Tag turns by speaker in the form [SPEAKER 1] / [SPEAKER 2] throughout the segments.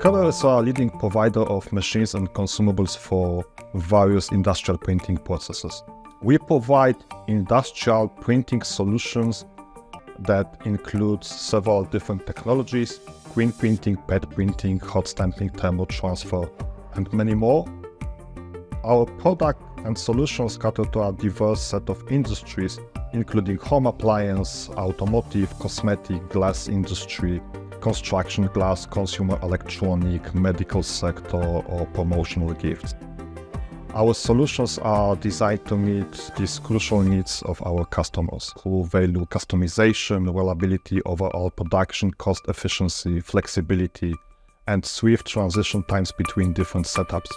[SPEAKER 1] Keller is a leading provider of machines and consumables for various industrial printing processes. We provide industrial printing solutions that include several different technologies: screen printing, pad printing, hot stamping, thermal transfer, and many more. Our product and solutions cater to a diverse set of industries, including home appliance, automotive, cosmetic, glass industry, construction glass, consumer electronic, medical sector, or promotional gifts. Our solutions are designed to meet these crucial needs of our customers, who value customization, reliability, overall production cost efficiency, flexibility, and swift transition times between different setups.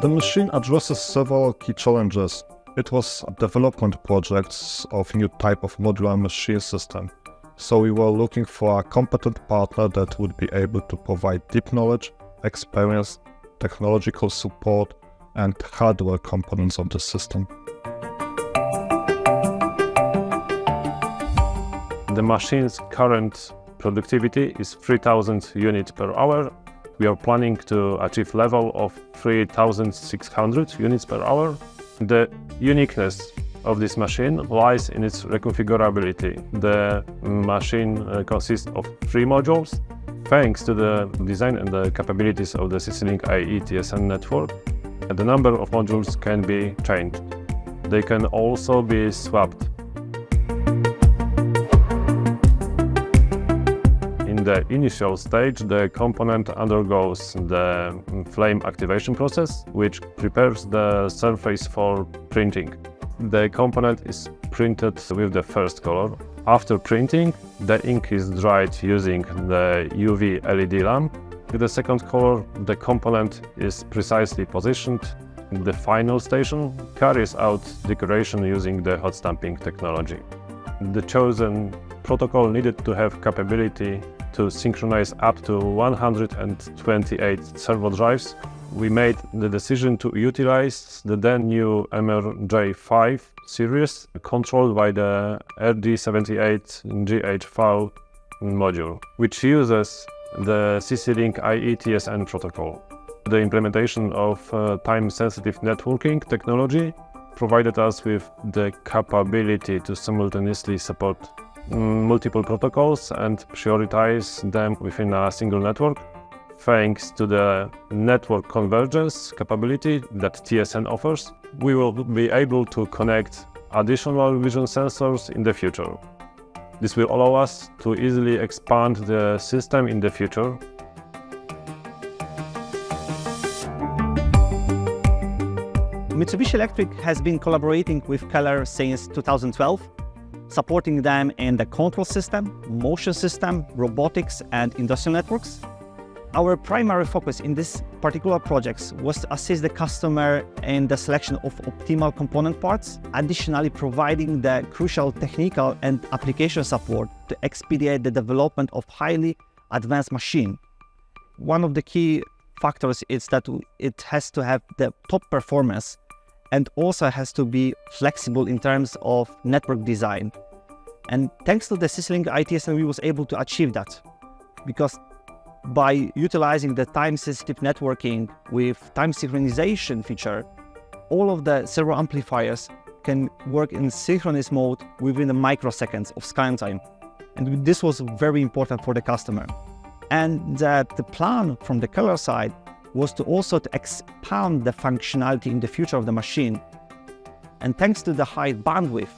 [SPEAKER 1] The machine addresses several key challenges. It was a development project of new type of modular machine system. So we were looking for a competent partner that would be able to provide deep knowledge, experience, technological support, and hardware components of the system.
[SPEAKER 2] The machine's current productivity is 3,000 units per hour. We are planning to achieve level of 3,600 units per hour. The uniqueness of this machine lies in its reconfigurability. The machine consists of 3 modules. Thanks to the design and the capabilities of the CC-Link IE TSN network, the number of modules can be changed. They can also be swapped. In the initial stage, the component undergoes the flame activation process, which prepares the surface for printing. The component is printed with the first color. After printing, the ink is dried using the UV LED lamp. With the second color, the component is precisely positioned. The final station carries out decoration using the hot stamping technology. The chosen protocol needed to have capability to synchronize up to 128 servo drives. We made the decision to utilize the then new MRJ5 series, controlled by the RD78GHV module, which uses the CC-Link IE TSN protocol. The implementation of time-sensitive networking technology provided us with the capability to simultaneously support multiple protocols and prioritize them within a single network. Thanks to the network convergence capability that TSN offers, we will be able to connect additional vision sensors in the future. This will allow us to easily expand the system in the future.
[SPEAKER 3] Mitsubishi Electric has been collaborating with Keller since 2012, supporting them in the control system, motion system, robotics, and industrial networks. Our primary focus in this particular project was to assist the customer in the selection of optimal component parts, additionally providing the crucial technical and application support to expedite the development of highly advanced machine. One of the key factors is that it has to have the top performance and also has to be flexible in terms of network design. And thanks to the CC-Link IE TSN, we was able to achieve that, because by utilizing the time-sensitive networking with time synchronization feature, all of the servo amplifiers can work in synchronous mode within the microseconds of scan time. And this was very important for the customer. And the plan from the Keller side was to also expand the functionality in the future of the machine. And thanks to the high bandwidth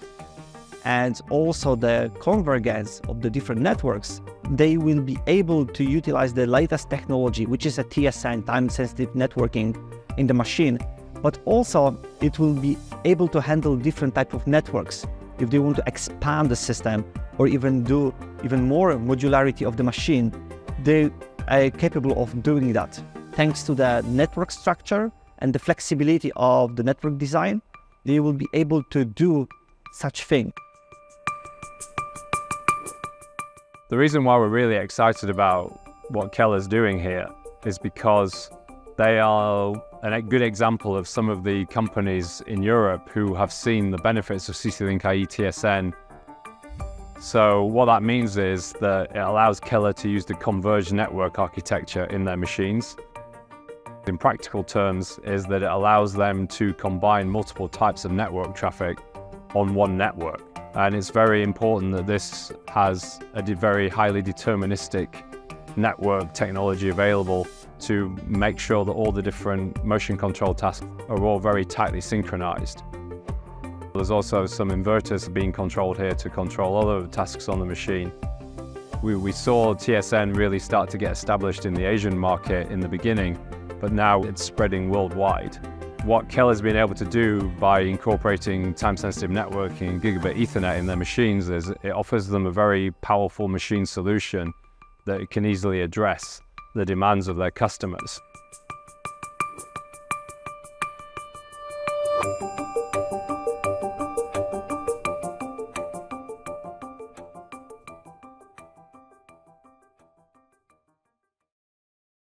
[SPEAKER 3] and also the convergence of the different networks, they will be able to utilize the latest technology, which is a TSN, time-sensitive networking in the machine, but also it will be able to handle different type of networks if they want to expand the system or even do even more modularity of the machine. They are capable of doing that. Thanks to the network structure and the flexibility of the network design, they will be able to do such thing.
[SPEAKER 4] The reason why we're really excited about what Keller's doing here is because they are a good example of some of the companies in Europe who have seen the benefits of CC-Link IE TSN So what that means is that it allows Keller to use the converged network architecture in their machines. In practical terms, is that it allows them to combine multiple types of network traffic on one network. And it's very important that this has a very highly deterministic network technology available to make sure that all the different motion control tasks are all very tightly synchronized. There's also some inverters being controlled here to control other tasks on the machine. We saw TSN really start to get established in the Asian market in the beginning, but now it's spreading worldwide. What Keller's been able to do by incorporating time-sensitive networking and gigabit Ethernet in their machines is it offers them a very powerful machine solution that can easily address the demands of their customers.